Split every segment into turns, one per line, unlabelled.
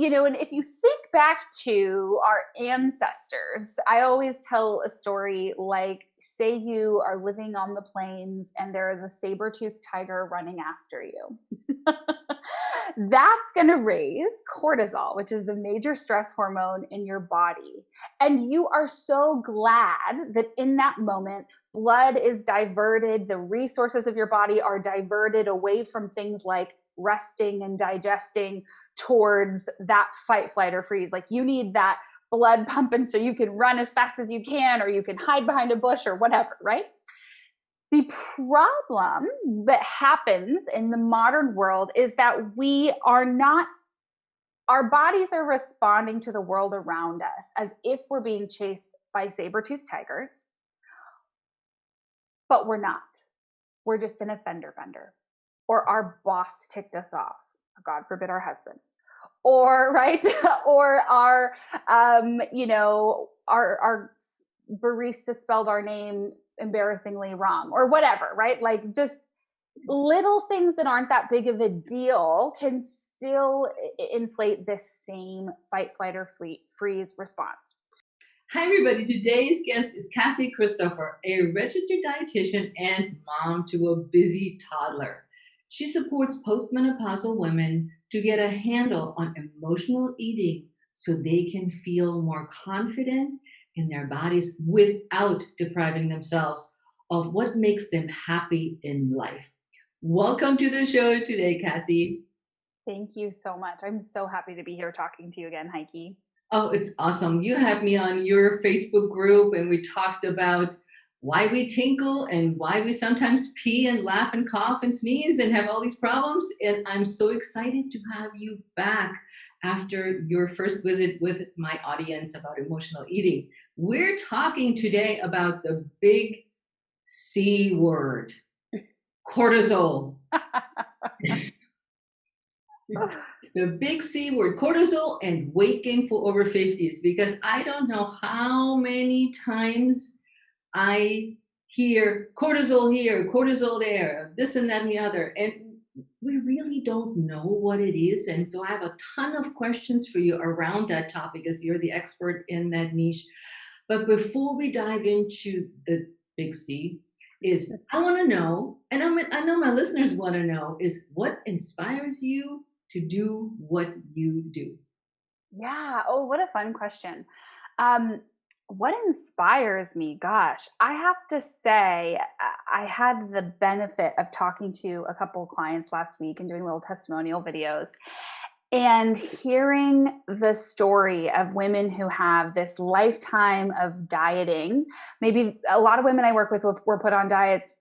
and if you think back to our ancestors, I always tell a story like, say you are living on the plains and there is a saber-toothed tiger running after you. That's going to raise cortisol, which is the major stress hormone in your body. And you are so glad that in that moment, blood is diverted, the resources of your body are diverted away from things like resting and digesting towards that fight, flight, or freeze. Like you need that blood pumping so you can run as fast as you can, or you can hide behind a bush or whatever, right? The problem that happens in the modern world is that our bodies are responding to the world around us as if we're being chased by saber-toothed tigers, but we're not. We're just in a fender bender, or our boss ticked us off, or God forbid our husbands, or right, or our barista spelled our name embarrassingly wrong, or whatever, right? Like just little things that aren't that big of a deal can still inflate this same fight, flight, or freeze response.
Hi, everybody. Today's guest is Cassie Christopher, a registered dietitian and mom to a busy toddler. She supports postmenopausal women to get a handle on emotional eating so they can feel more confident in their bodies without depriving themselves of what makes them happy in life. Welcome to the show today, Cassie.
Thank you so much. I'm so happy to be here talking to you again, Heike.
Oh, it's awesome. You have me on your Facebook group and we talked about why we tinkle and why we sometimes pee and laugh and cough and sneeze and have all these problems. And I'm so excited to have you back after your first visit with my audience about emotional eating. We're talking today about the big C word, cortisol. The big C word, cortisol, and weight gain for over 50s, because I don't know how many times I hear cortisol here, cortisol there, this and that and the other, and we really don't know what it is. And so I have a ton of questions for you around that topic, as you're the expert in that niche. But before we dive into the big C, I want to know, and I know my listeners want to know, is what inspires you to do what you do?
Yeah. Oh, what a fun question. What inspires me? Gosh, I have to say, I had the benefit of talking to a couple of clients last week and doing little testimonial videos and hearing the story of women who have this lifetime of dieting. Maybe a lot of women I work with were put on diets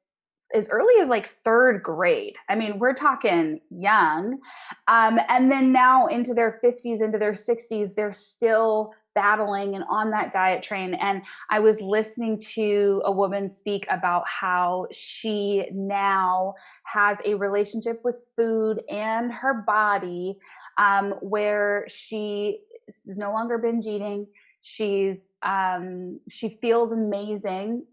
as early as like third grade. I mean, we're talking young. And then now into their 50s, into their 60s, they're still battling and on that diet train. And I was listening to a woman speak about how she now has a relationship with food and her body, where she is no longer binge eating. She feels amazing.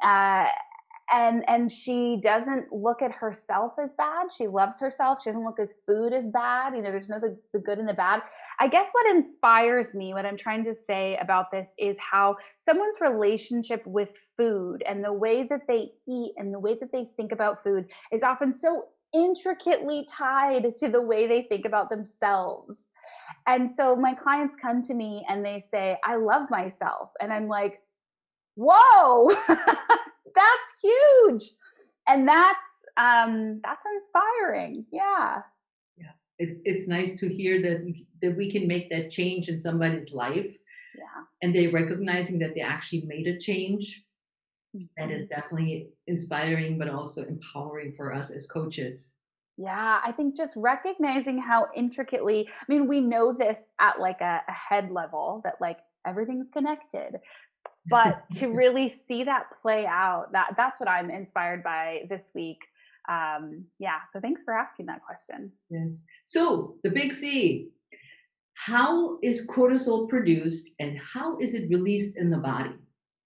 And she doesn't look at herself as bad. She loves herself. She doesn't look at food as bad. There's no the good and the bad. I guess what inspires me, what I'm trying to say about this, is how someone's relationship with food and the way that they eat and the way that they think about food is often so intricately tied to the way they think about themselves. And so my clients come to me and they say, I love myself. And I'm like, whoa, that's huge. And that's inspiring. Yeah.
Yeah. It's nice to hear that we can make that change in somebody's life.
Yeah.
And they recognizing that they actually made a change. Mm-hmm. That is definitely inspiring, but also empowering for us as coaches.
Yeah, I think just recognizing how intricately, we know this at like a head level, that like everything's connected. But to really see that play out, that's what I'm inspired by this week. So thanks for asking that question.
Yes. So the big C, how is cortisol produced and how is it released in the body?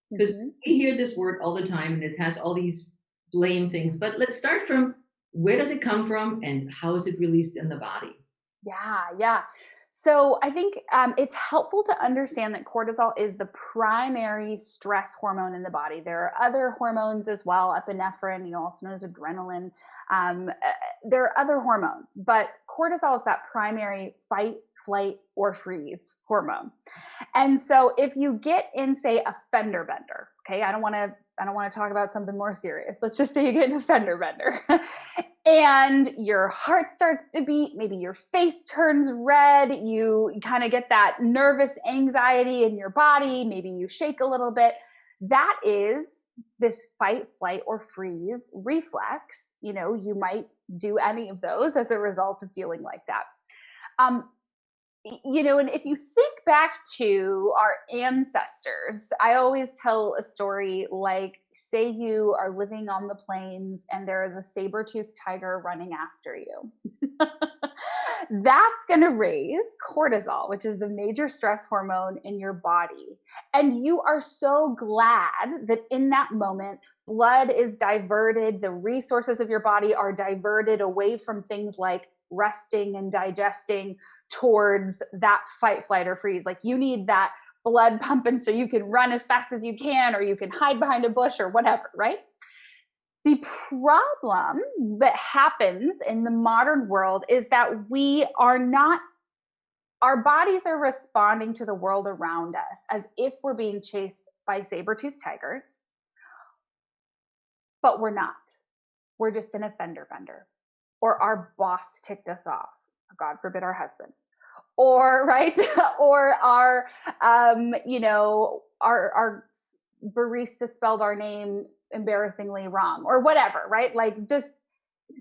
Because we hear this word all the time and it has all these blame things. But let's start from, where does it come from and how is it released in the body?
Yeah. So I think it's helpful to understand that cortisol is the primary stress hormone in the body. There are other hormones as well, epinephrine, also known as adrenaline. There are other hormones, but cortisol is that primary fight, flight, or freeze hormone. And so if you get in, say, a fender bender, okay, I don't want to talk about something more serious. Let's just say you get in a fender bender and your heart starts to beat, maybe your face turns red, you kind of get that nervous anxiety in your body, maybe you shake a little bit. That is this fight, flight, or freeze reflex. You might do any of those as a result of feeling like that. Um, and if you think back to our ancestors, I always tell a story like, say you are living on the plains and there is a saber-toothed tiger running after you. That's going to raise cortisol, which is the major stress hormone in your body. And you are so glad that in that moment, blood is diverted, the resources of your body are diverted away from things like resting and digesting towards that fight, flight, or freeze. Like you need that blood pumping so you can run as fast as you can, or you can hide behind a bush or whatever, right? The problem that happens in the modern world is that our bodies are responding to the world around us as if we're being chased by saber-toothed tigers, but we're not. We're just in a fender bender, or our boss ticked us off. God forbid our husbands, or right, or our barista spelled our name embarrassingly wrong, or whatever, right? Like just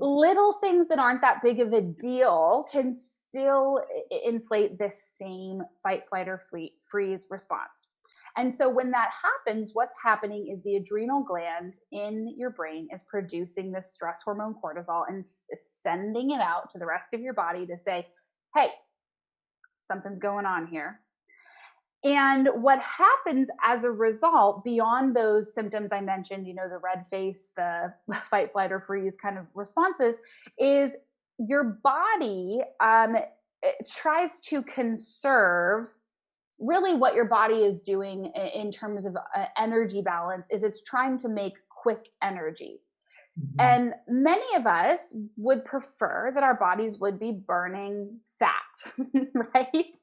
little things that aren't that big of a deal can still inflate this same fight, flight, or freeze response. And so when that happens, what's happening is the adrenal gland in your brain is producing this stress hormone cortisol and sending it out to the rest of your body to say, hey, something's going on here. And what happens as a result, beyond those symptoms I mentioned, the red face, the fight, flight, or freeze kind of responses, is your body tries to conserve. Really what your body is doing in terms of energy balance is it's trying to make quick energy. Mm-hmm. And many of us would prefer that our bodies would be burning fat, right?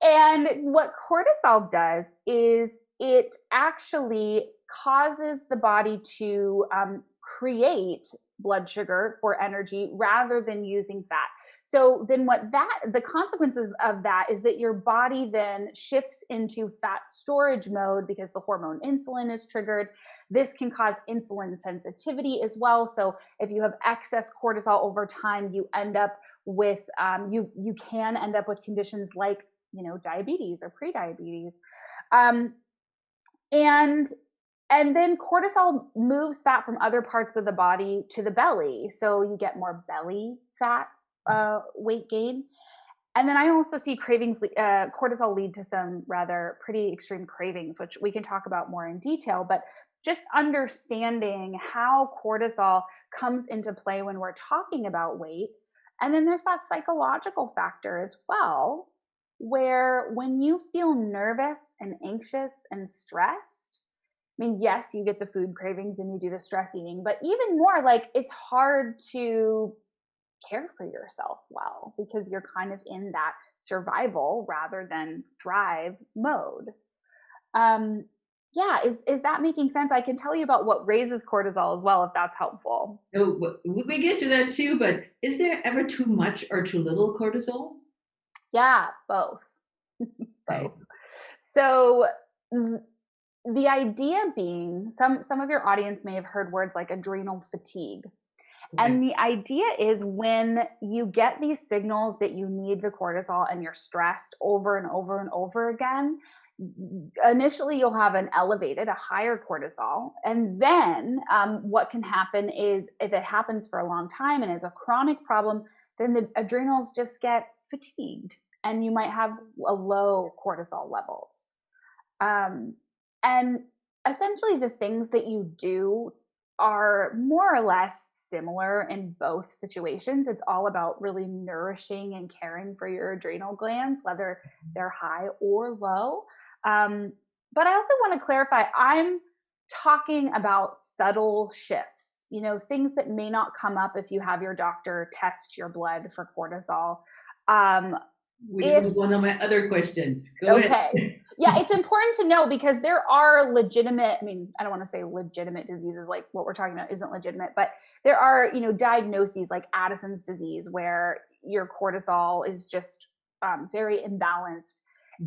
And what cortisol does is it actually causes the body to create blood sugar for energy rather than using fat. So then the consequences of that is that your body then shifts into fat storage mode because the hormone insulin is triggered. This can cause insulin sensitivity as well. So if you have excess cortisol over time, you end up with, you can end up with conditions like, diabetes or prediabetes. And then cortisol moves fat from other parts of the body to the belly. So you get more belly fat, weight gain. And then I also see cortisol lead to some rather pretty extreme cravings, which we can talk about more in detail, but just understanding how cortisol comes into play when we're talking about weight. And then there's that psychological factor as well, where when you feel nervous and anxious and stressed, yes, you get the food cravings and you do the stress eating, but even more, like, it's hard to care for yourself well because you're kind of in that survival rather than thrive mode. Is that making sense? I can tell you about what raises cortisol as well, if that's helpful.
Oh, we get to that too, but is there ever too much or too little cortisol?
Yeah, both. Both. So the idea being, some of your audience may have heard words like adrenal fatigue. Okay. And the idea is when you get these signals that you need the cortisol and you're stressed over and over and over again, initially you'll have a higher cortisol. And then what can happen is if it happens for a long time and it's a chronic problem, then the adrenals just get fatigued and you might have a low cortisol levels. And essentially the things that you do are more or less similar in both situations. It's all about really nourishing and caring for your adrenal glands, whether they're high or low. Um, but I also want to clarify, I'm talking about subtle shifts, things that may not come up if you have your doctor test your blood for cortisol. Um,
Which
if
was one of my other questions. Go ahead.
Okay. Yeah, it's important to know because there are legitimate, I don't want to say legitimate diseases, like what we're talking about isn't legitimate, but there are, diagnoses like Addison's disease where your cortisol is just very imbalanced.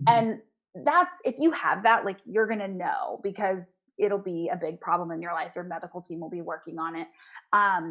And that's, if you have that, like you're going to know because it'll be a big problem in your life. Your medical team will be working on it.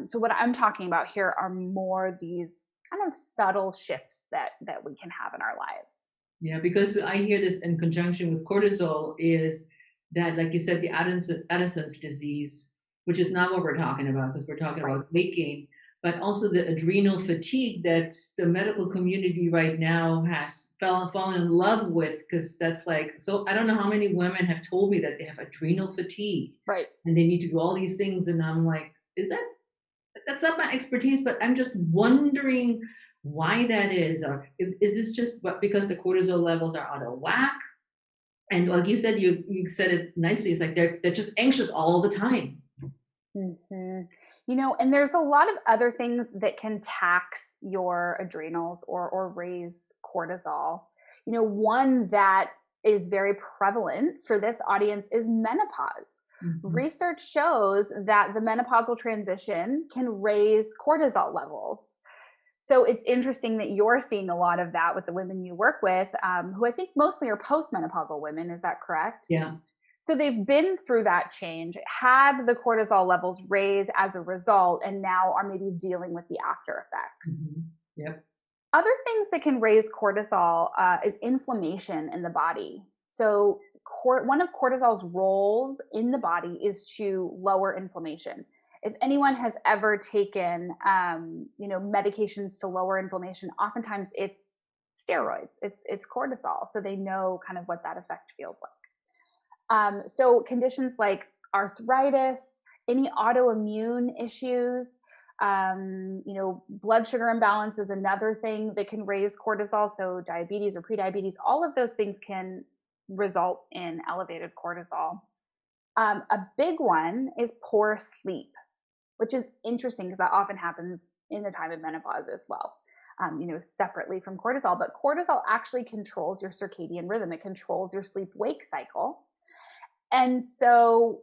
So what I'm talking about here are more these kind of subtle shifts that we can have in our lives.
Yeah, because I hear this in conjunction with cortisol is that, like you said, the Addison's disease, which is not what we're talking about because we're talking about weight gain, but also the adrenal fatigue that the medical community right now has fallen in love with, because that's like, so I don't know how many women have told me that they have adrenal fatigue.
Right.
And they need to do all these things. And I'm like, that's not my expertise, but I'm just wondering why that is, or is this just because the cortisol levels are out of whack? And like you said, you said it nicely. It's like they're just anxious all the time.
And there's a lot of other things that can tax your adrenals or raise cortisol. One that is very prevalent for this audience is menopause. Research shows that the menopausal transition can raise cortisol levels. So it's interesting that you're seeing a lot of that with the women you work with, who I think mostly are postmenopausal women. Is that correct?
Yeah.
So they've been through that change, had the cortisol levels raise as a result, and now are maybe dealing with the after effects.
Yep.
Other things that can raise cortisol is inflammation in the body. So one of cortisol's roles in the body is to lower inflammation. If anyone has ever taken, medications to lower inflammation, oftentimes it's steroids, it's cortisol. So they know kind of what that effect feels like. So conditions like arthritis, any autoimmune issues, blood sugar imbalance is another thing that can raise cortisol. So diabetes or prediabetes, all of those things can result in elevated cortisol. A big one is poor sleep, which is interesting because that often happens in the time of menopause as well, separately from cortisol. But cortisol actually controls your circadian rhythm. It controls your sleep-wake cycle. And so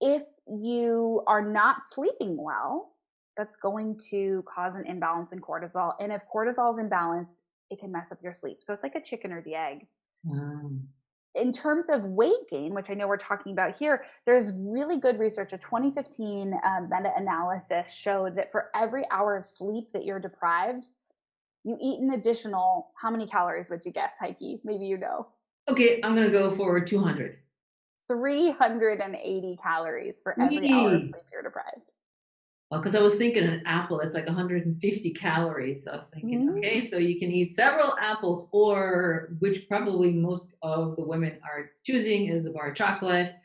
if you are not sleeping well, that's going to cause an imbalance in cortisol. And if cortisol is imbalanced, it can mess up your sleep. So it's like a chicken or the egg. In terms of weight gain, which I know we're talking about here, there's really good research. A 2015 meta-analysis showed that for every hour of sleep that you're deprived, you eat an additional, how many calories would you guess, Heike? Maybe you know.
Okay, I'm going to go for 200.
380 calories for every hour of sleep you're deprived.
Well, because I was thinking an apple, it's like 150 calories. So I was thinking, okay, so you can eat several apples, or which probably most of the women are choosing is a bar of chocolate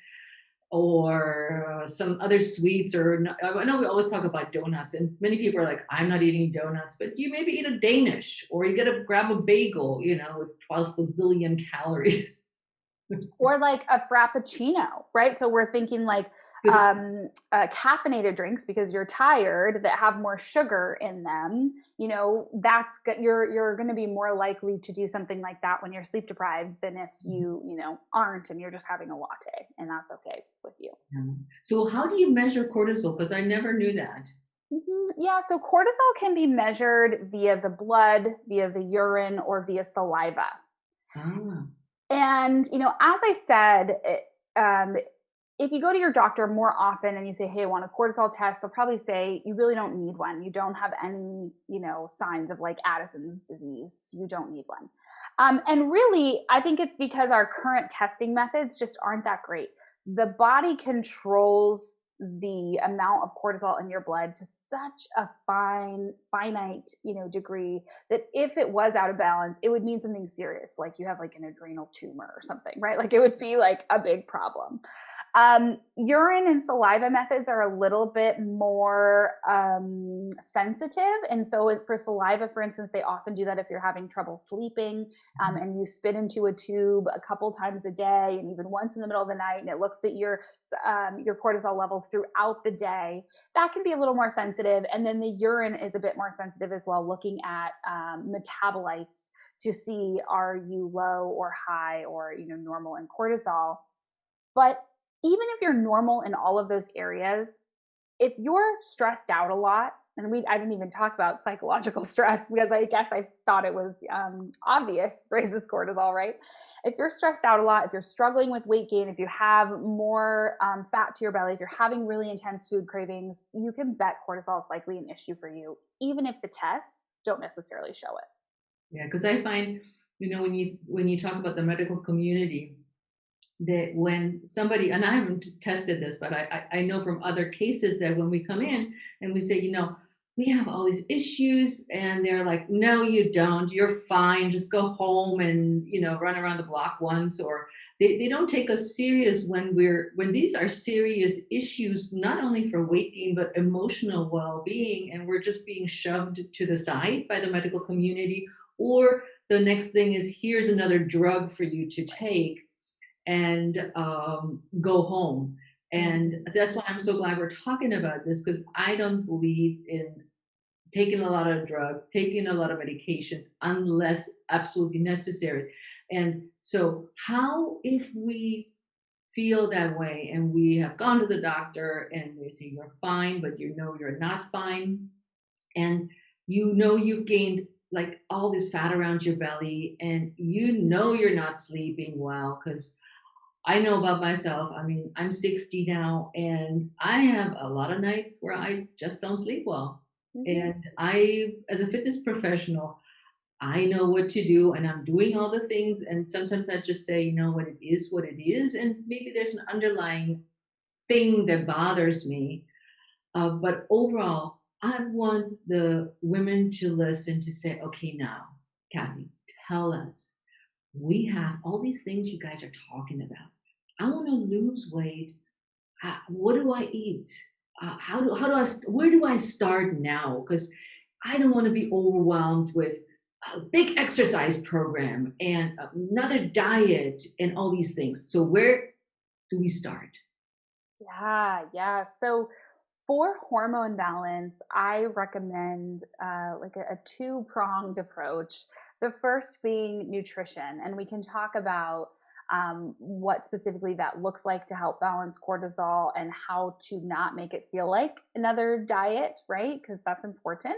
or some other sweets. Or I know we always talk about donuts, and many people are like, I'm not eating donuts, but you maybe eat a Danish, or you gotta grab a bagel, with 12 bazillion calories.
Or like a frappuccino, right? So we're thinking like caffeinated drinks because you're tired that have more sugar in them. That's you're going to be more likely to do something like that when you're sleep deprived than if you aren't and you're just having a latte, and that's okay with you.
So how do you measure cortisol? Because I never knew that.
Yeah, so cortisol can be measured via the blood, via the urine, or via saliva. And, as I said, if you go to your doctor more often and you say, hey, I want a cortisol test, they'll probably say you really don't need one. You don't have any, signs of like Addison's disease. So you don't need one. And really, I think it's because our current testing methods just aren't that great. The body controls the amount of cortisol in your blood to such a finite, degree that if it was out of balance, it would mean something serious, like you have like an adrenal tumor or something, right? Like it would be like a big problem. Urine and saliva methods are a little bit more sensitive. And so for saliva, for instance, they often do that if you're having trouble sleeping, and you spit into a tube a couple times a day and even once in the middle of the night, and it looks at your cortisol levels throughout the day. That can be a little more sensitive. And then the urine is a bit more sensitive as well, looking at metabolites to see, are you low or high or normal in cortisol. But even if you're normal in all of those areas, if you're stressed out a lot, and I didn't even talk about psychological stress because I guess I thought it was obvious, raises cortisol, right? If you're stressed out a lot, if you're struggling with weight gain, if you have more fat to your belly, if you're having really intense food cravings, you can bet cortisol is likely an issue for you, even if the tests don't necessarily show it.
Yeah, because I find, when you talk about the medical community, that when somebody, and I haven't tested this, but I know from other cases that when we come in and we say, we have all these issues, and they're like, no, you don't, you're fine, just go home and, run around the block once, or they don't take us serious when these are serious issues, not only for weight gain, but emotional well-being. And we're just being shoved to the side by the medical community, or the next thing is, here's another drug for you to take and go home. And that's why I'm so glad we're talking about this, because I don't believe in taking a lot of drugs, taking a lot of medications unless absolutely necessary. And so how, if we feel that way and we have gone to the doctor and they say you're fine, but you're not fine, and you've gained like all this fat around your belly, and you're not sleeping well, because I know about myself. I mean, I'm 60 now, and I have a lot of nights where I just don't sleep well. And as a fitness professional, I know what to do, and I'm doing all the things. And sometimes I just say, what it is. And maybe there's an underlying thing that bothers me. But overall, I want the women to listen, to say, okay, now, Cassie, tell us. We have all these things you guys are talking about. I want to lose weight. What do I eat? Where do I start now? Because I don't want to be overwhelmed with a big exercise program and another diet and all these things. So where do we start?
Yeah. So for hormone balance, I recommend like a two-pronged approach. The first being nutrition, and we can talk about what specifically that looks like to help balance cortisol and how to not make it feel like another diet, right? Because that's important.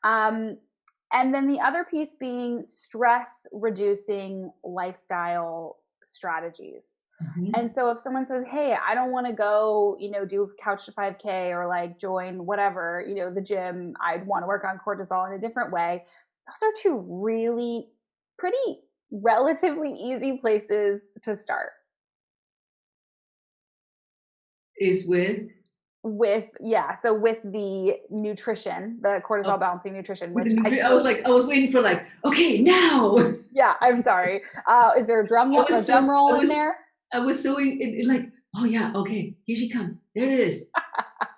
And then the other piece being stress reducing lifestyle strategies. And so if someone says, hey, I don't want to go, do couch to 5K or like join whatever, the gym, I'd want to work on cortisol in a different way. Those are two really pretty relatively easy places to start.
Is
so with the nutrition, the cortisol balancing nutrition, which
I was waiting for like, okay, now.
Yeah, I'm sorry. Is there a drum roll in there?
I was so like, oh yeah, okay, here she comes. There it is.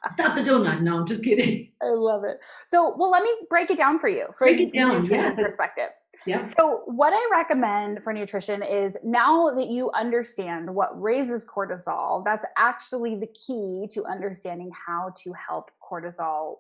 Stop the donut. No, I'm just kidding.
I love it. So, well, let me break it down for you from a nutrition perspective.
Yeah.
So what I recommend for nutrition is, now that you understand what raises cortisol, that's actually the key to understanding how to help cortisol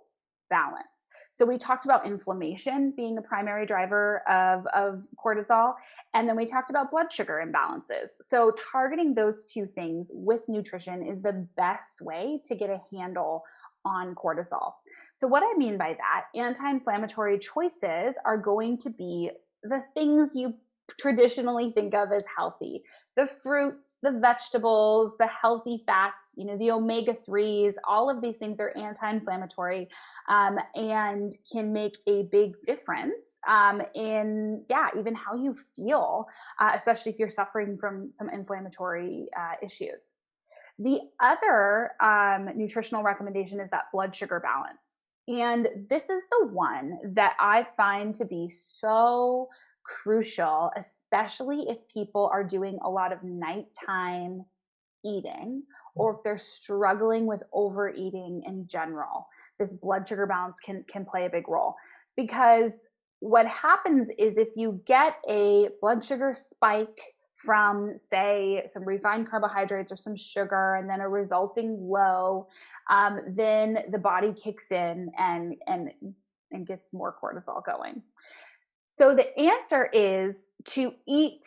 balance. So we talked about inflammation being a primary driver of cortisol. And then we talked about blood sugar imbalances. So targeting those two things with nutrition is the best way to get a handle on cortisol. So what I mean by that, anti-inflammatory choices are going to be the things you traditionally think of as healthy: the fruits, the vegetables, the healthy fats, the omega-3s. All of these things are anti-inflammatory and can make a big difference in even how you feel, especially if you're suffering from some inflammatory issues. The other nutritional recommendation is that blood sugar balance. And this is the one that I find to be so crucial, especially if people are doing a lot of nighttime eating or if they're struggling with overeating in general. This blood sugar balance can play a big role, because what happens is if you get a blood sugar spike from, say, some refined carbohydrates or some sugar, and then a resulting low, then the body kicks in and gets more cortisol going. So the answer is to eat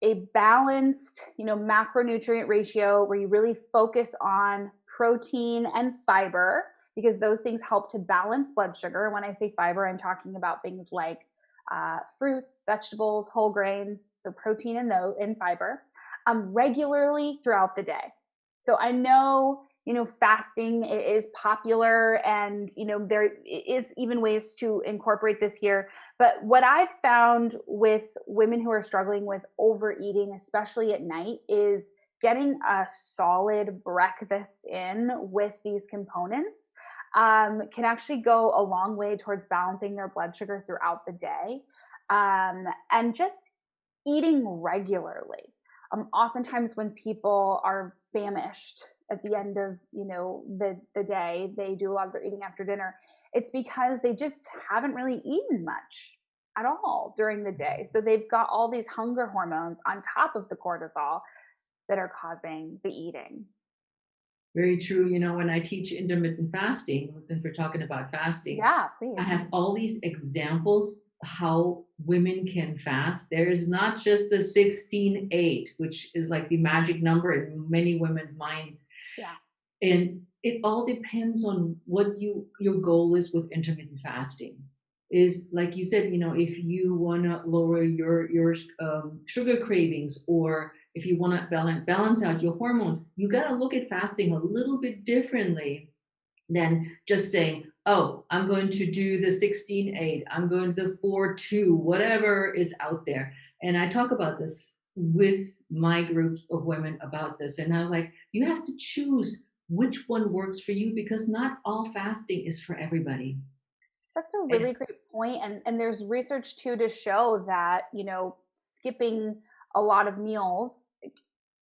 a balanced, macronutrient ratio where you really focus on protein and fiber, because those things help to balance blood sugar. When I say fiber, I'm talking about things like fruits, vegetables, whole grains, so protein and fiber, regularly throughout the day. So I know, fasting is popular, and, there is even ways to incorporate this here. But what I've found with women who are struggling with overeating, especially at night, is getting a solid breakfast in with these components can actually go a long way towards balancing their blood sugar throughout the day, and just eating regularly. Oftentimes when people are famished at the end of the day, they do a lot of their eating after dinner. It's because they just haven't really eaten much at all during the day. So they've got all these hunger hormones on top of the cortisol that are causing the eating.
Very true. When I teach intermittent fasting, since we're talking about fasting,
Yeah, please.
I have all these examples how women can fast. There is not just the 16-8, which is like the magic number in many women's minds.
Yeah.
And it all depends on what your goal is with intermittent fasting. Is like you said, if you want to lower your sugar cravings, or if you want to balance out your hormones, you got to look at fasting a little bit differently than just saying, oh, I'm going to do the 16-8, I'm going to the 4-2, whatever is out there. And I talk about this with my group of women about this. And I'm like, you have to choose which one works for you, because not all fasting is for everybody.
That's a really great point. And there's research too to show that, skipping a lot of meals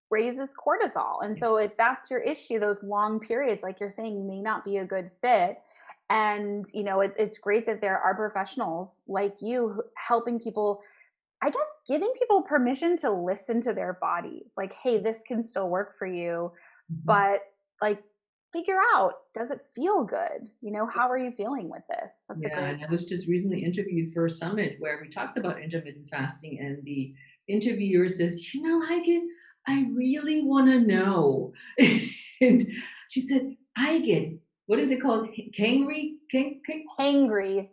raises cortisol. And so if that's your issue, those long periods, like you're saying, may not be a good fit. And, it's great that there are professionals like you helping people, I guess, giving people permission to listen to their bodies. Like, hey, this can still work for you, but like, figure out, does it feel good? How are you feeling with this? That's a great.
And I was just recently interviewed for a summit where we talked about intermittent fasting, and the interviewer says, I really want to know. And she said, I get, what is it called? Hangry? Hangry.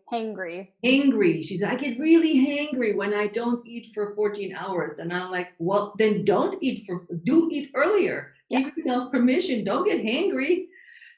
She said, I get really hangry when I don't eat for 14 hours. And I'm like, well, then do eat earlier.
Yeah.
Give yourself permission. Don't get hangry.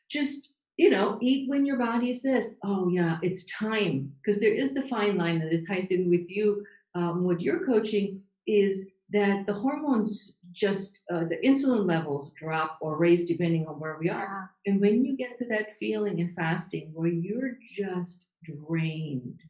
Just, eat when your body says, oh yeah, it's time. Because there is the fine line, and it ties in with you, what you're coaching, is that the hormones just, the insulin levels drop or raise depending on where we are. Yeah. And when you get to that feeling in fasting where you're just drained,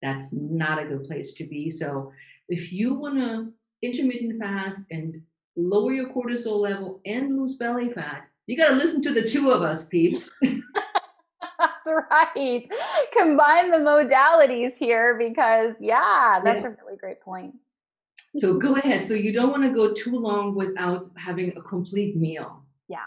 that's not a good place to be. So if you want to intermittent fast and lower your cortisol level and lose belly fat, you got to listen to the two of us, peeps.
That's right. Combine the modalities here, because that's a really great point.
So go ahead. So you don't want to go too long without having a complete meal.
Yeah.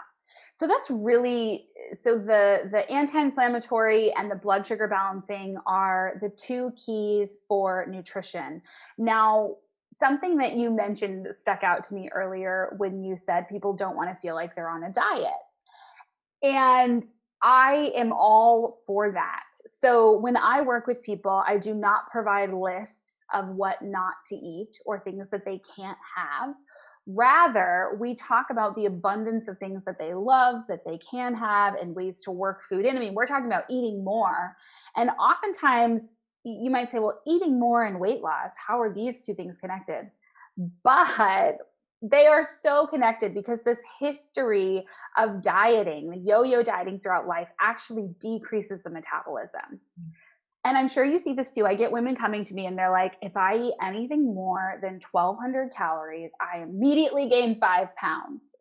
So that's really, so the anti-inflammatory and the blood sugar balancing are the two keys for nutrition. Now, something that you mentioned that stuck out to me earlier when you said people don't want to feel like they're on a diet. And I am all for that. So when I work with people, I do not provide lists of what not to eat or things that they can't have. Rather, we talk about the abundance of things that they love, that they can have, and ways to work food in. I mean, we're talking about eating more. And oftentimes you might say, well, eating more and weight loss, how are these two things connected? But They are so connected because this history of dieting, the yo-yo dieting throughout life, actually decreases the metabolism. And I'm sure you see this too. I get women coming to me and they're like, if I eat anything more than 1,200 calories, I immediately gain 5 pounds.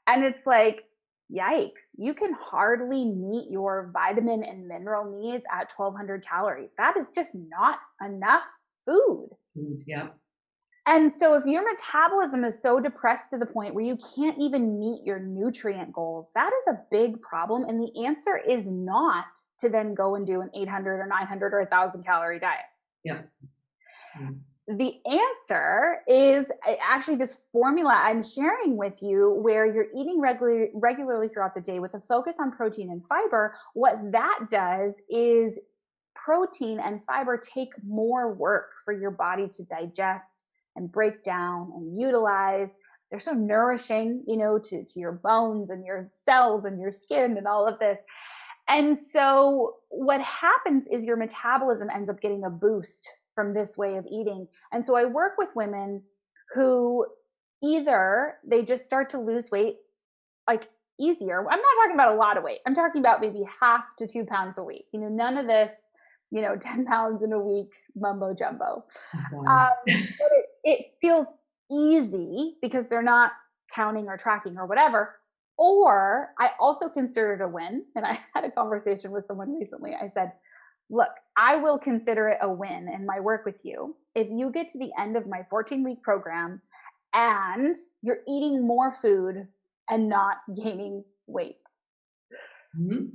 And it's like, yikes, you can hardly meet your vitamin and mineral needs at 1,200 calories. That is just not enough food.
Yeah.
And so if your metabolism is so depressed to the point where you can't even meet your nutrient goals, that is a big problem. And the answer is not to then go and do an 800 or 900 or 1,000 calorie diet.
Yeah.
The answer is actually this formula I'm sharing with you where you're eating regularly throughout the day with a focus on protein and fiber. What that does is protein and fiber take more work for your body to digest and break down and utilize. They're so nourishing, to your bones and your cells and your skin and all of this. And so what happens is your metabolism ends up getting a boost from this way of eating. And so I work with women who either they just start to lose weight like easier. I'm not talking about a lot of weight. I'm talking about maybe 1/2 to 2 pounds a week. None of this, 10 pounds in a week mumbo jumbo. But it feels easy because they're not counting or tracking or whatever. Or I also consider it a win. And I had a conversation with someone recently. I said, look, I will consider it a win in my work with you if you get to the end of my 14-week program and you're eating more food and not gaining weight. Mm-hmm.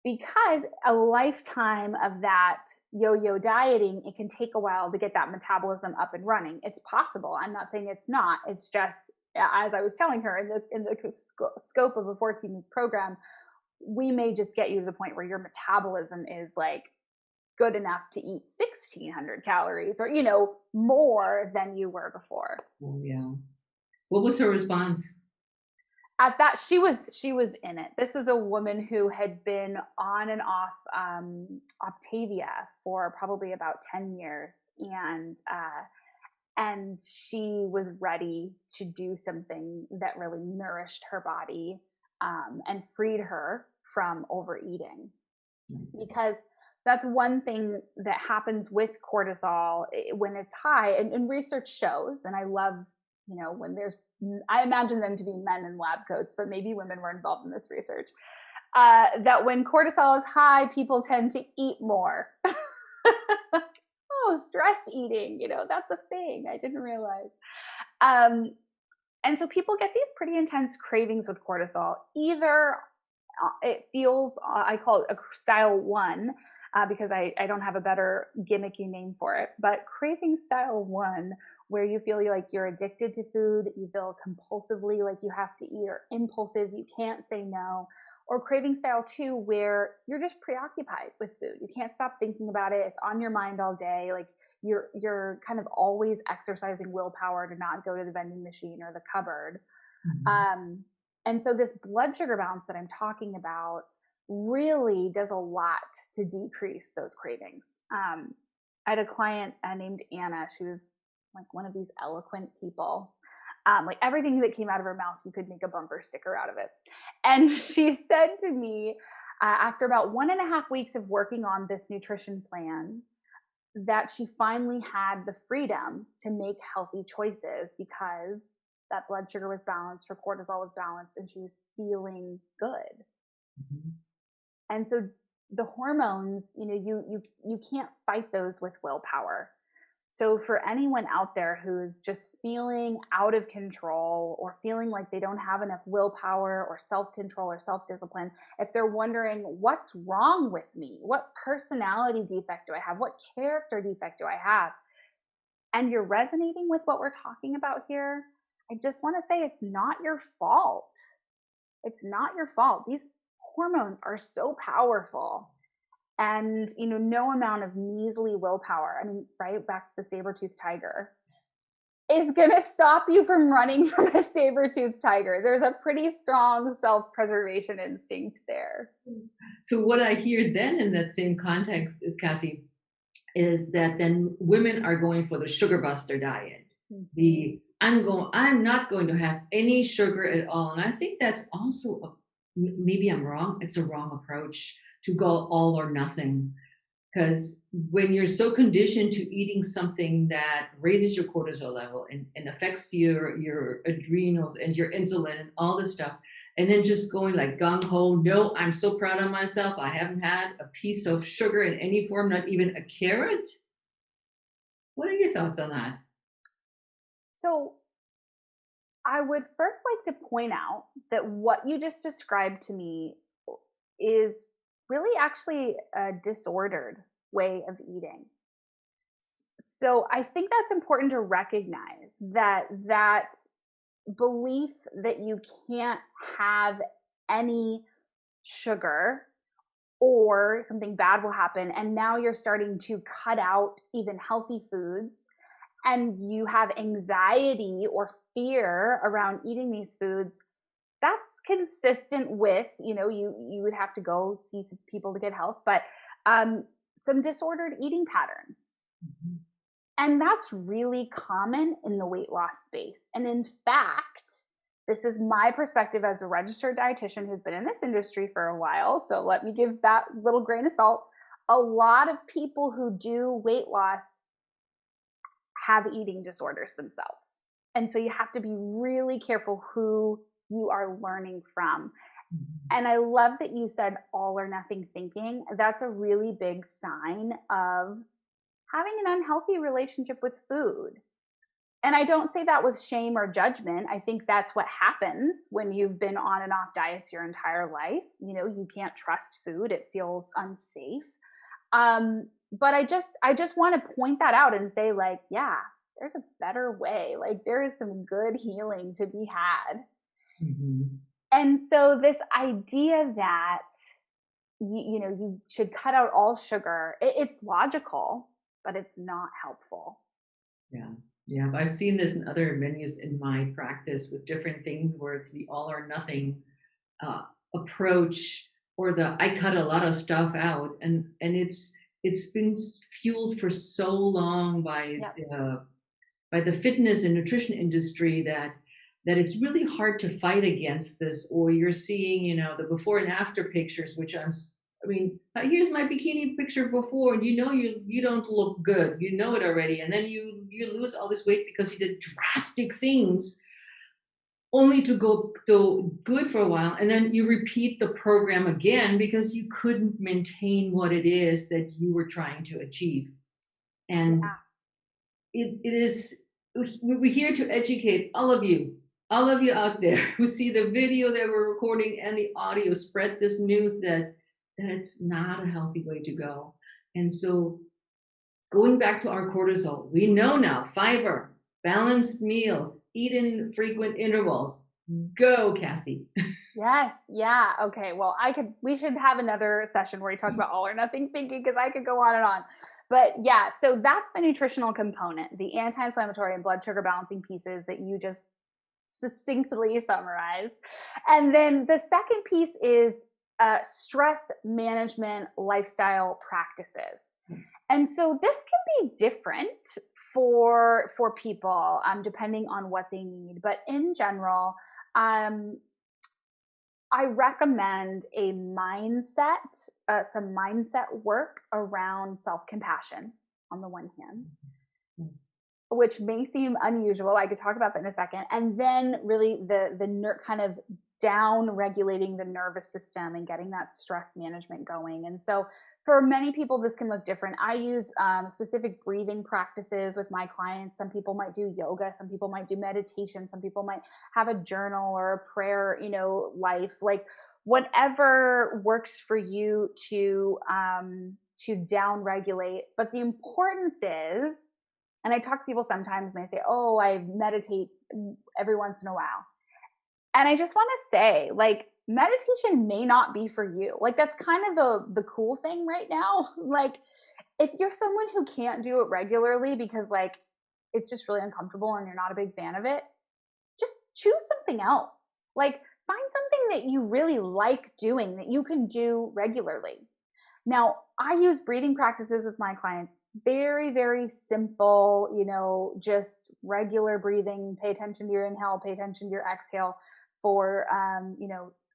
Because a lifetime of that yo-yo dieting, it can take a while to get that metabolism up and running. It's possible. I'm not saying it's not. It's just, as I was telling her, in the scope of a 14-week program, we may just get you to the point where your metabolism is like good enough to eat 1,600 calories or, more than you were before.
Oh, yeah. What was her response?
At that, she was in it. This is a woman who had been on and off Optavia for probably about 10 years. And she was ready to do something that really nourished her body and freed her from overeating. Nice. Because that's one thing that happens with cortisol when it's high, and research shows, and I love, when I imagine them to be men in lab coats, but maybe women were involved in this research, that when cortisol is high, people tend to eat more. Oh, stress eating, that's a thing. I didn't realize. And so people get these pretty intense cravings with cortisol. Either it feels, I call it a style 1, because I don't have a better gimmicky name for it, but craving style 1, where you feel like you're addicted to food, you feel compulsively like you have to eat, or impulsive, you can't say no. Or craving style 2, where you're just preoccupied with food. You can't stop thinking about it. It's on your mind all day. Like you're kind of always exercising willpower to not go to the vending machine or the cupboard. Mm-hmm. And so this blood sugar balance that I'm talking about really does a lot to decrease those cravings. I had a client named Anna. She was like one of these eloquent people. Like everything that came out of her mouth, you could make a bumper sticker out of it. And she said to me, after about 1.5 weeks of working on this nutrition plan, that she finally had the freedom to make healthy choices because that blood sugar was balanced, her cortisol was balanced, and she was feeling good. Mm-hmm. And so the hormones, you can't fight those with willpower. So for anyone out there who's just feeling out of control or feeling like they don't have enough willpower or self-control or self-discipline, if they're wondering, what's wrong with me? What personality defect do I have? What character defect do I have? And you're resonating with what we're talking about here, I just want to say it's not your fault. It's not your fault. These hormones are so powerful. And, no amount of measly willpower, right back to the saber-toothed tiger, is going to stop you from running from a saber-toothed tiger. There's a pretty strong self-preservation instinct there.
So what I hear then in that same context is, Cassie, is that then women are going for the sugar buster diet, mm-hmm. the I'm not going to have any sugar at all. And I think that's also maybe I'm wrong. It's a wrong approach to go all or nothing. Because when you're so conditioned to eating something that raises your cortisol level and affects your adrenals and your insulin and all this stuff, and then just going like gung ho, no, I'm so proud of myself. I haven't had a piece of sugar in any form, not even a carrot. What are your thoughts on that?
So I would first like to point out that what you just described to me is really actually a disordered way of eating. So I think that's important to recognize that belief that you can't have any sugar or something bad will happen, and now you're starting to cut out even healthy foods, and you have anxiety or fear around eating these foods. That's consistent with, you would have to go see some people to get help, but some disordered eating patterns.
Mhm.
And that's really common in the weight loss space. And in fact, this is my perspective as a registered dietitian who's been in this industry for a while. So let me give that little grain of salt. A lot of people who do weight loss have eating disorders themselves. And so you have to be really careful who you are learning from.
Mhm.
And I love that you said all or nothing thinking. That's a really big sign of having an unhealthy relationship with food. And I don't say that with shame or judgment. I think that's what happens when you've been on and off diets your entire life. You can't trust food. It feels unsafe. But I just want to point that out and say, like, yeah, there's a better way. Like, there is some good healing to be had.
Mhm.
And so this idea that you should cut out all sugar, it's logical, but it's not helpful.
Yeah. Yeah. I've seen this in other menus in my practice with different things where it's the all or nothing uh, approach, or the I cut a lot of stuff out, and it's been fueled for so long
Yep.
by the fitness and nutrition industry that it's really hard to fight against this. Or you're seeing, the before and after pictures, which I mean, here's my bikini picture before, and you don't look good, it already, and then you lose all this weight because you did drastic things only to go to good for a while, and then you repeat the program again because you couldn't maintain what it is that you were trying to achieve. And
Yeah.
it is we're here to educate all of you out there who see the video that we're recording and the audio. Spread this news that it's not a healthy way to go. And so, going back to our cortisol, we know now fiber, balanced meals, eat in frequent intervals. Go, Cassie.
Yes. Yeah. Okay. Well, we should have another session where we talk about all or nothing thinking, because I could go on and on. But yeah, so that's the nutritional component, the anti-inflammatory and blood sugar balancing pieces that you just succinctly summarize. And then the second piece is stress management lifestyle practices. And so this can be different for people, depending on what they need. But in general, um, I recommend some mindset work around self compassion on the one hand,
Yes.
which may seem unusual. I could talk about that in a second. And then really the kind of down regulating the nervous system and getting that stress management going. And so for many people, this can look different. I use specific breathing practices with my clients. Some people might do yoga. Some people might do meditation. Some people might have a journal or a prayer, life, like whatever works for you to down regulate. But the importance is, and I talk to people sometimes and they say, oh, I meditate every once in a while. And I just want to say, like, meditation may not be for you. Like, that's kind of the cool thing right now. Like, if you're someone who can't do it regularly because, like, it's just really uncomfortable and you're not a big fan of it, just choose something else. Like, find something that you really like doing that you can do regularly. Now, I use breathing practices with my clients Very, very simple, just regular breathing. Pay attention to your inhale, pay attention to your exhale for,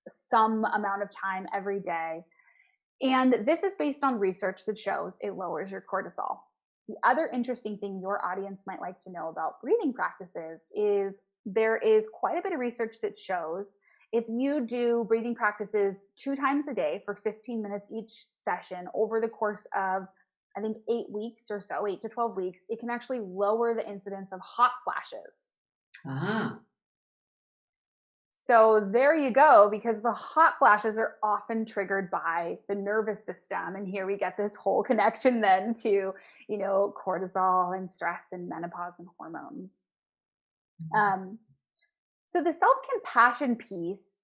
some amount of time every day. And this is based on research that shows it lowers your cortisol. The other interesting thing your audience might like to know about breathing practices is there is quite a bit of research that shows if you do breathing practices 2 times a day for 15 minutes each session over the course of, I think, 8 weeks or so, 8 to 12 weeks, it can actually lower the incidence of hot flashes.
Ah,
So there you go, because the hot flashes are often triggered by the nervous system. And here we get this whole connection then to, cortisol and stress and menopause and hormones. Um, so the self-compassion piece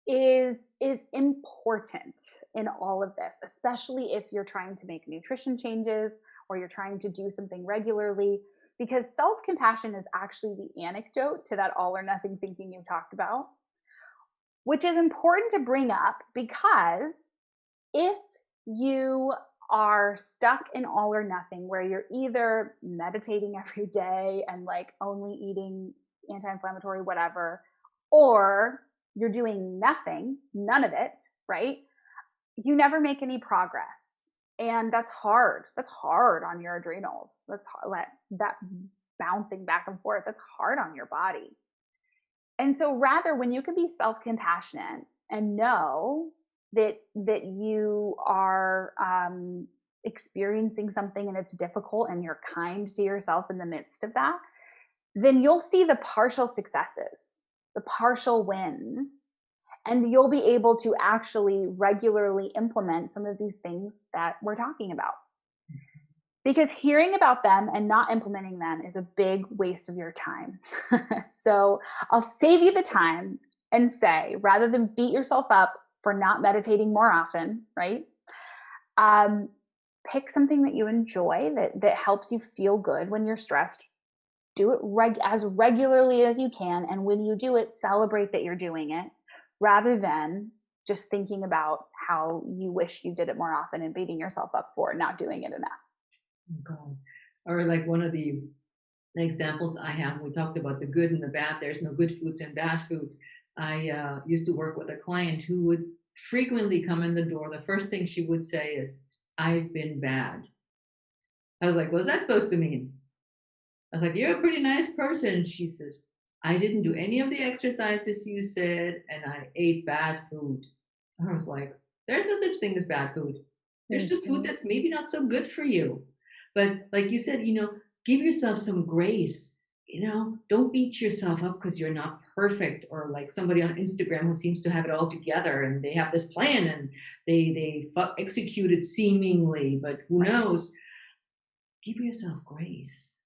is important in all of this, especially if you're trying to make nutrition changes or you're trying to do something regularly, because self-compassion is actually the antidote to that all or nothing thinking you talked about, which is important to bring up because if you are stuck in all or nothing, where you're either meditating every day and like only eating anti-inflammatory whatever, or you're doing nothing, none of it, right? You never make any progress. And that's hard. That's hard on your adrenals. That's hard, that bouncing back and forth. That's hard on your body. And so rather, when you can be self-compassionate and know that you are experiencing something and it's difficult and you're kind to yourself in the midst of that, then you'll see the partial successes, the partial wins, and you'll be able to actually regularly implement some of these things that we're talking about. Because hearing about them and not implementing them is a big waste of your time. So I'll save you the time and say, rather than beat yourself up for not meditating more often, right? Pick something that you enjoy, that helps you feel good when you're stressed. Do it as regularly as you can. And when you do it, celebrate that you're doing it, rather than just thinking about how you wish you did it more often and beating yourself up for not doing it enough.
oh God. Or like one of the examples I have, we talked about the good and the bad. There's no good foods and bad foods. I used to work with a client who would frequently come in the door. The first thing she would say is, "I've been bad." I was like, "What's that supposed to mean?" I was like, "You're a pretty nice person." She says, "I didn't do any of the exercises you said, and I ate bad food." I was like, "There's no such thing as bad food. There's just food that's maybe not so good for you." But like you said, give yourself some grace. Don't beat yourself up because you're not perfect, or like somebody on Instagram who seems to have it all together and they have this plan and they execute it seemingly, but who knows? Give yourself grace.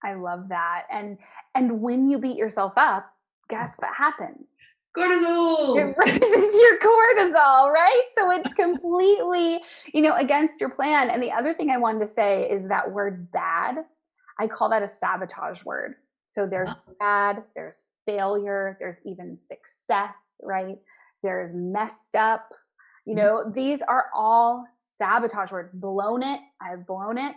I love that. And when you beat yourself up, guess what happens?
Cortisol.
It raises your cortisol, right? So it's completely, against your plan. And the other thing I wanted to say is that word bad, I call that a sabotage word. So there's bad, there's failure, there's even success, right? There's messed up. These are all sabotage words. Blown it, I've blown it.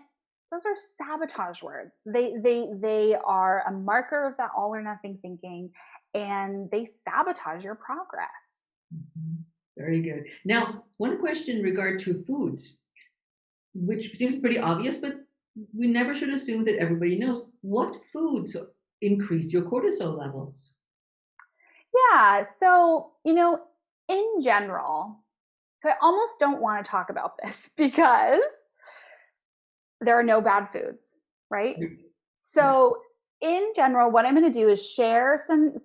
Those are sabotage words. They are a marker of that all or nothing thinking, and they sabotage your progress.
Very good. Now, one question in regard to foods, which seems pretty obvious, but we never should assume that everybody knows. What foods increase your cortisol levels?
Yeah. So, in general, so I almost don't want to talk about this because there are no bad foods, right? So in general, what I'm going to do is share some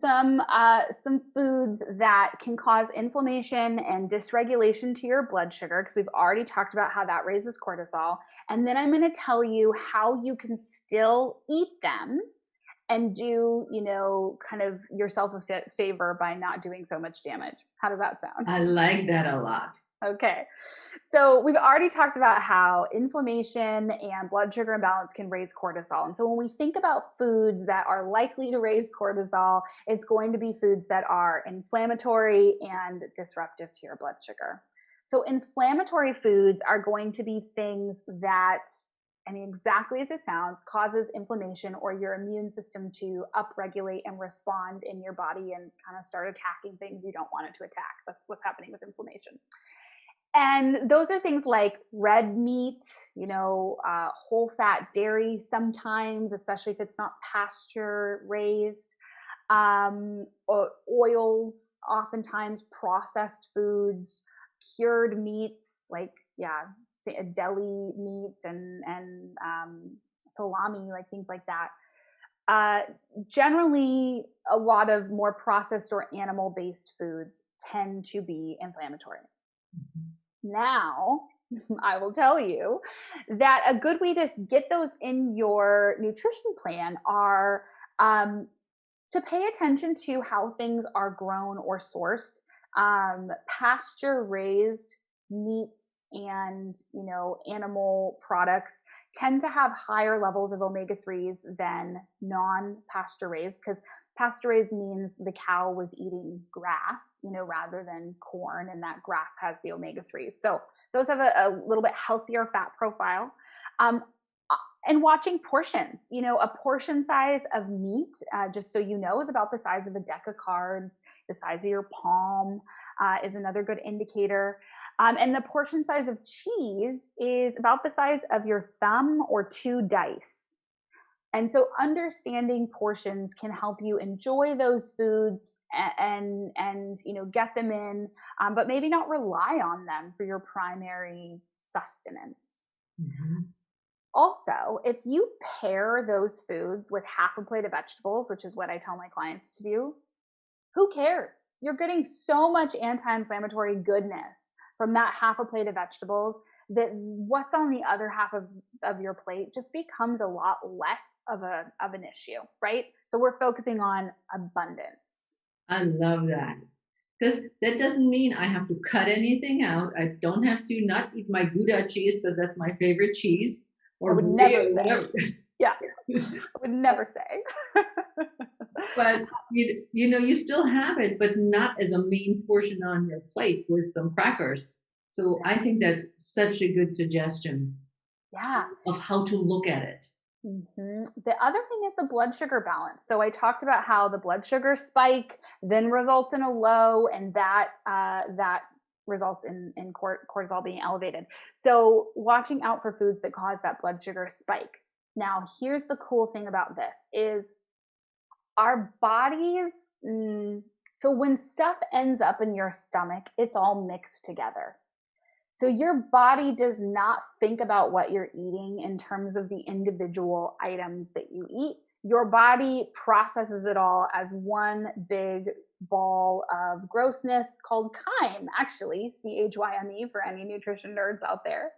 foods that can cause inflammation and dysregulation to your blood sugar, because we've already talked about how that raises cortisol. And then I'm going to tell you how you can still eat them and do, kind of yourself a favor by not doing so much damage. How does that sound?
I like that a lot.
Okay. So we've already talked about how inflammation and blood sugar imbalance can raise cortisol. And so when we think about foods that are likely to raise cortisol, it's going to be foods that are inflammatory and disruptive to your blood sugar. So inflammatory foods are going to be things that and exactly as it sounds, causes inflammation or your immune system to upregulate and respond in your body and kind of start attacking things you don't want it to attack. That's what's happening with inflammation. And those are things like red meat, whole fat dairy sometimes, especially if it's not pasture raised, or oils, oftentimes processed foods, cured meats like, deli meat and salami, like things like that. Generally, a lot of more processed or animal-based foods tend to be inflammatory. Now, I will tell you that a good way to get those in your nutrition plan are to pay attention to how things are grown or sourced. Pasture raised meats and animal products tend to have higher levels of omega-3s than non-pasture raised, because pasture raised means the cow was eating grass, rather than corn, and that grass has the omega-3s. So those have a little bit healthier fat profile. And watching portions, a portion size of meat, just so you know, is about the size of a deck of cards. The size of your palm is another good indicator. And the portion size of cheese is about the size of your thumb or 2 dice. And so understanding portions can help you enjoy those foods and get them in, but maybe not rely on them for your primary sustenance.
Mm-hmm.
Also, if you pair those foods with half a plate of vegetables, which is what I tell my clients to do, who cares? You're getting so much anti-inflammatory goodness from that half a plate of vegetables that what's on the other half of your plate just becomes a lot less of an issue, right? So we're focusing on abundance.
I love that. Because that doesn't mean I have to cut anything out. I don't have to not eat my Gouda cheese, because that's my favorite cheese.
I would never say. Yeah, I would never say.
But you still have it, but not as a main portion on your plate with some crackers. So I think that's such a good suggestion.
Yeah.
Of how to look at it.
Mm-hmm. The other thing is the blood sugar balance. So I talked about how the blood sugar spike then results in a low, and that results in cortisol being elevated. So watching out for foods that cause that blood sugar spike. Now, here's the cool thing about this is our bodies. So when stuff ends up in your stomach, it's all mixed together. So your body does not think about what you're eating in terms of the individual items that you eat. Your body processes it all as one big ball of grossness called chyme, actually, CHYME for any nutrition nerds out there.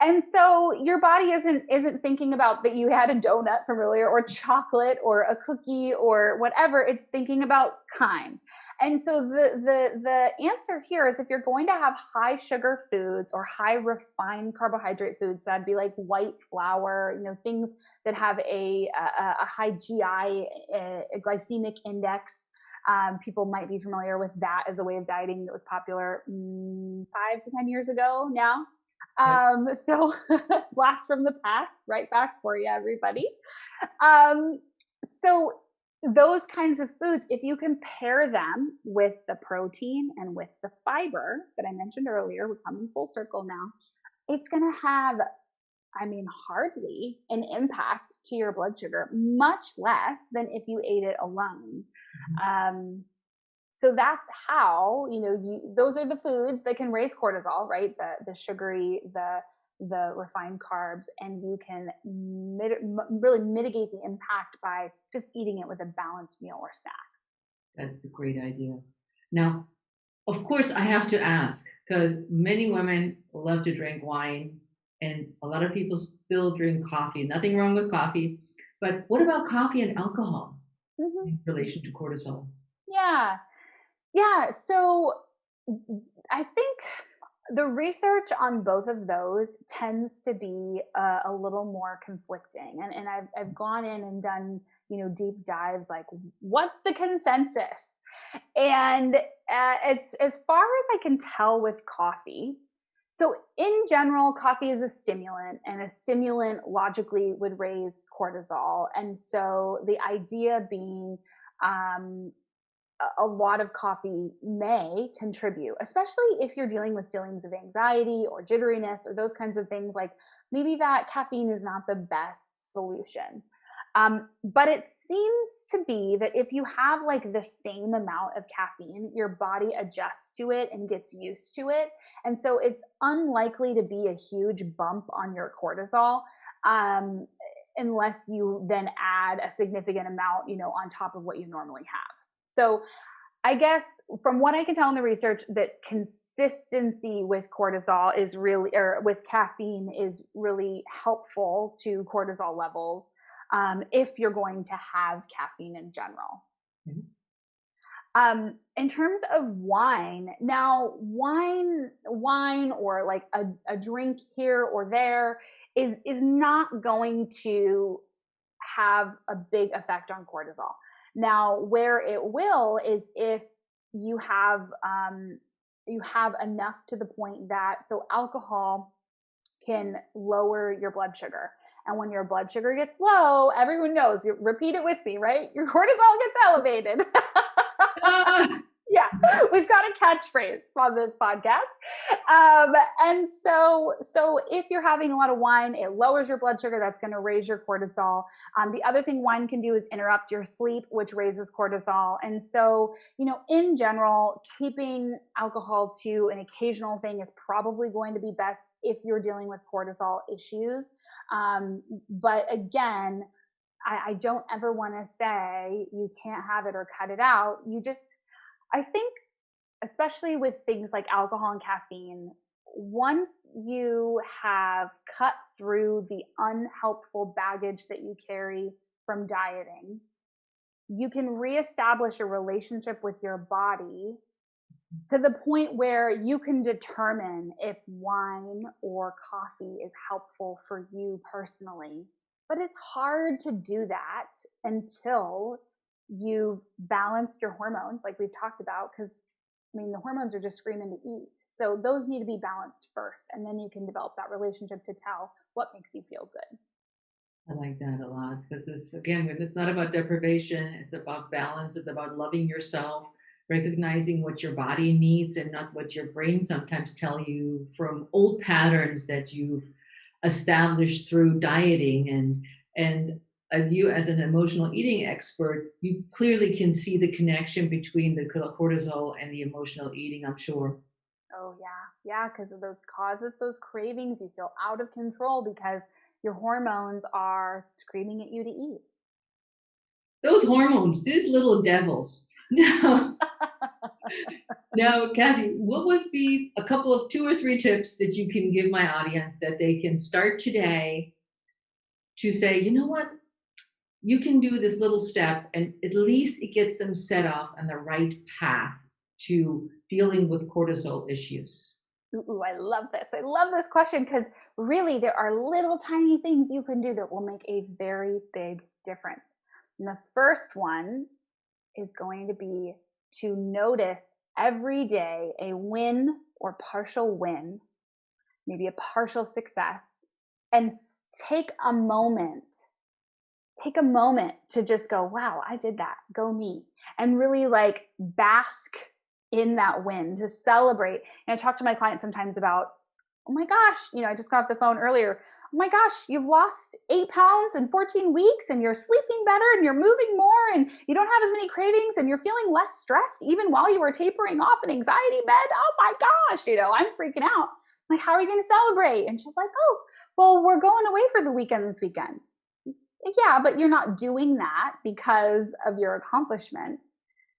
And so your body isn't thinking about that you had a donut from earlier or chocolate or a cookie or whatever. It's thinking about chyme. And so the answer here is, if you're going to have high sugar foods or high refined carbohydrate foods, that'd be like white flour, things that have a high GI glycemic index. People might be familiar with that as a way of dieting that was popular 5 to 10 years ago now. So blast from the past, right back for you, everybody. So those kinds of foods, if you can pair them with the protein and with the fiber that I mentioned earlier, we're coming full circle now, it's going to have, hardly an impact to your blood sugar, much less than if you ate it alone. Mm-hmm. So that's how, those are the foods that can raise cortisol, right? The sugary, the refined carbs, and you can really mitigate the impact by just eating it with a balanced meal or snack.
That's a great idea. Now, of course, I have to ask, because many women love to drink wine, and a lot of people still drink coffee. Nothing wrong with coffee, but what about coffee and alcohol in relation to cortisol?
Yeah. So I think the research on both of those tends to be a little more conflicting. And I've gone in and done, deep dives, like what's the consensus? And as far as I can tell with coffee, So in general, coffee is a stimulant, and a stimulant logically would raise cortisol. And so the idea being, um, a lot of coffee may contribute, especially if you're dealing with feelings of anxiety or jitteriness or those kinds of things. Like maybe that caffeine is not the best solution. But it seems to be that if you have like the same amount of caffeine, your body adjusts to it and gets used to it. And so it's unlikely to be a huge bump on your cortisol, um, unless you then add a significant amount, on top of what you normally have. So I guess from what I can tell in the research, that consistency with cortisol is really, or with caffeine is really helpful to cortisol levels, if you're going to have caffeine in general.
Mhm.
In terms of wine, now wine or like a drink here or there is not going to have a big effect on cortisol. Now, where it will is if you have enough to the point that, so alcohol can lower your blood sugar. And when your blood sugar gets low, everyone knows, you repeat it with me, right? Your cortisol gets elevated.
Ah,
Yeah, we've got a catchphrase on this podcast. And so if you're having a lot of wine, it lowers your blood sugar. That's going to raise your cortisol. The other thing wine can do is interrupt your sleep, which raises cortisol. And so, in general, keeping alcohol to an occasional thing is probably going to be best if you're dealing with cortisol issues. But again, I don't ever want to say you can't have it or cut it out. I think, especially with things like alcohol and caffeine, once you have cut through the unhelpful baggage that you carry from dieting, you can reestablish a relationship with your body to the point where you can determine if wine or coffee is helpful for you personally. But it's hard to do that until you've balanced your hormones, like we've talked about, because the hormones are just screaming to eat. So those need to be balanced first, and then you can develop that relationship to tell what makes you feel good.
I like that a lot because it's not about deprivation. It's about balance. It's about loving yourself, recognizing what your body needs and not what your brain sometimes tell you from old patterns that you've established through dieting. And you, as an emotional eating expert, you clearly can see the connection between the cortisol and the emotional eating, I'm sure.
Oh yeah, because of those causes, those cravings. You feel out of control because your hormones are screaming at you to eat.
Those hormones, these little devils. Now, now, Cassie, what would be a couple of 2 or 3 tips that you can give my audience that they can start today to say, you know what, you can do this little step, and at least it gets them set off on the right path to dealing with cortisol issues?
Ooh, I love this. I love this question because really there are little tiny things you can do that will make a very big difference. And the first one is going to be to notice every day a win or partial win, maybe a partial success, and take a moment. Take a moment to just go, wow, I did that. Go me. And really like bask in that win, to celebrate. And I talk to my clients sometimes about, oh my gosh, I just got off the phone earlier. Oh my gosh, you've lost 8 pounds in 14 weeks and you're sleeping better and you're moving more and you don't have as many cravings and you're feeling less stressed even while you were tapering off an anxiety med. Oh my gosh, I'm freaking out. I'm like, how are you going to celebrate? And she's like, oh, well, we're going away for the weekend this weekend. Yeah, but you're not doing that because of your accomplishment.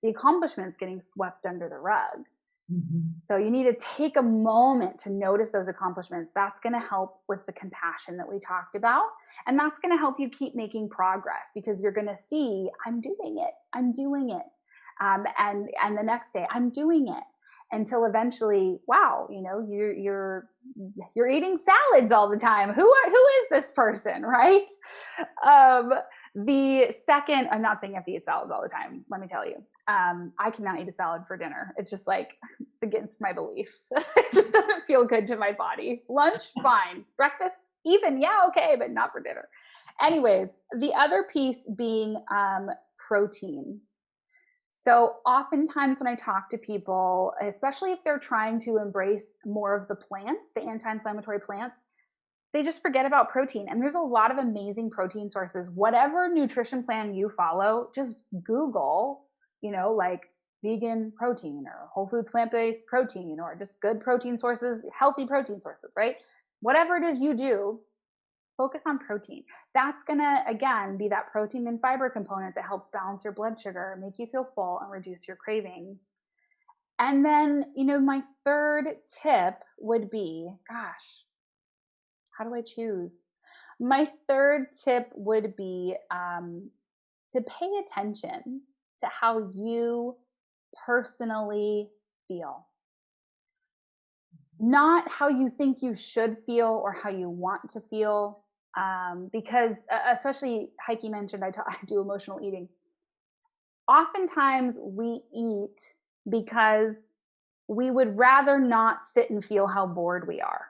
The accomplishment's getting swept under the rug.
Mm-hmm.
So you need to take a moment to notice those accomplishments. That's going to help with the compassion that we talked about. And that's going to help you keep making progress because you're going to see, I'm doing it. I'm doing it. And the next day, I'm doing it. Until eventually, wow, you're eating salads all the time. Who is this person, right? The second, I'm not saying you have to eat salads all the time. Let me tell you, I cannot eat a salad for dinner. It's just like, it's against my beliefs. It just doesn't feel good to my body. Lunch, fine. Breakfast, even, yeah, okay, but not for dinner. Anyways, the other piece being protein. So oftentimes when I talk to people, especially if they're trying to embrace more of the plants, the anti-inflammatory plants, they just forget about protein. And there's a lot of amazing protein sources. Whatever nutrition plan you follow, just Google, like vegan protein or whole foods plant-based protein, or just good protein sources, healthy protein sources, right? Whatever it is you do, focus on protein. That's going to, again, be that protein and fiber component that helps balance your blood sugar, make you feel full, and reduce your cravings. And then, my third tip would be, gosh, how do I choose? My third tip would be to pay attention to how you personally feel. Not how you think you should feel or how you want to feel. Because especially Heike mentioned, I do emotional eating. Oftentimes we eat because we would rather not sit and feel how bored we are.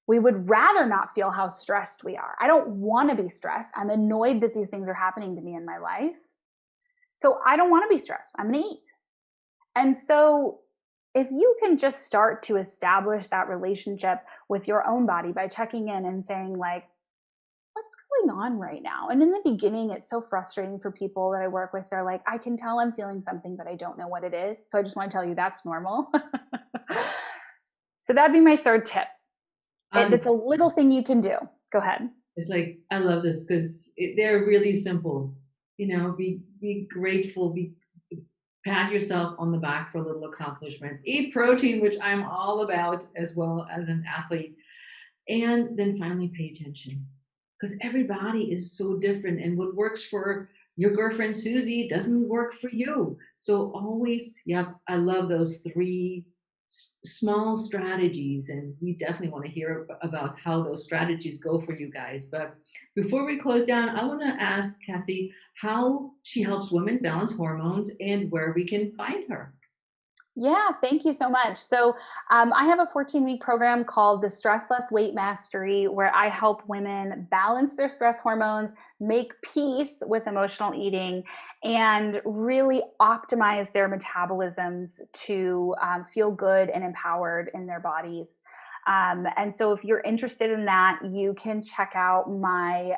We would rather not feel how stressed we are. I don't want to be stressed. I'm annoyed that these things are happening to me in my life. So I don't want to be stressed. I'm going to eat. And so if you can just start to establish that relationship with your own body by checking in and saying, like, what's going on right now? And in the beginning, it's so frustrating for people that I work with. They're like, I can tell I'm feeling something, but I don't know what it is. So I just want to tell you that's normal. So that'd be my third tip. It's a little thing you can do. Go ahead.
It's like, I love this because they're really simple. Be grateful, pat yourself on the back for little accomplishments. Eat protein, which I'm all about as well as an athlete. And then finally pay attention, because everybody is so different, and what works for your girlfriend Susie doesn't work for you. So always, I love those three small strategies, and we definitely want to hear about how those strategies go for you guys. But before we close down, I want to ask Cassie how she helps women balance hormones and where we can find her.
Yeah, thank you so much. So I have a 14-week program called the Stress Less Weight Mastery, where I help women balance their stress hormones, make peace with emotional eating, and really optimize their metabolisms to feel good and empowered in their bodies. And so if you're interested in that, you can check out my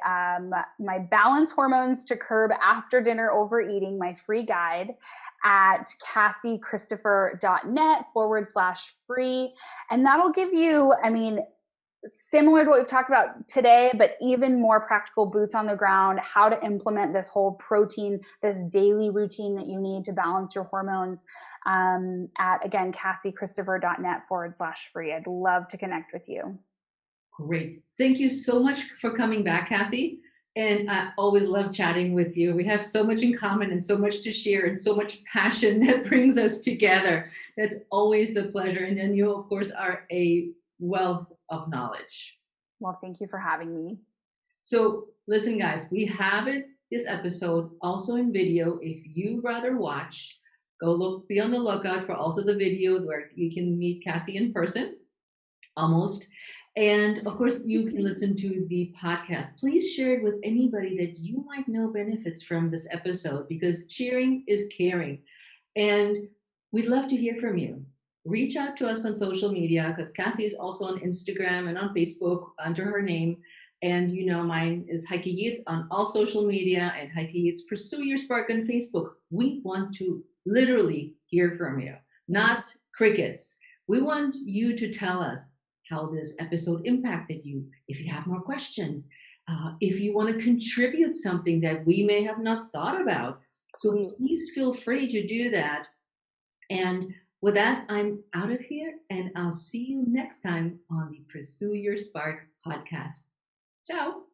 my Balance Hormones to Curb After Dinner Overeating, my free guide, at CassieChristopher.net/free. And that'll give you, similar to what we've talked about today, but even more practical boots on the ground, how to implement this whole protein, this daily routine that you need to balance your hormones, at, again, CassieChristopher.net/free. I'd love to connect with you.
Great. Thank you so much for coming back, Cassie. And I always love chatting with you. We have so much in common and so much to share and so much passion that brings us together. That's always a pleasure. And then you, of course, are a wealth of knowledge.
Well, thank you for having me.
So listen, guys, we have this episode also in video. If you rather watch, be on the lookout for also the video where you can meet Cassie in person, almost. And of course, you can listen to the podcast. Please share it with anybody that you might know benefits from this episode, because sharing is caring. And we'd love to hear from you. Reach out to us on social media, because Cassie is also on Instagram and on Facebook under her name. And mine is Heike Yates on all social media, and Heike Yates Pursue Your Spark on Facebook. We want to literally hear from you, not crickets. We want you to tell us how this episode impacted you. If you have more questions, if you want to contribute something that we may have not thought about. So please feel free to do that. And with that, I'm out of here, and I'll see you next time on the Pursue Your Spark podcast. Ciao.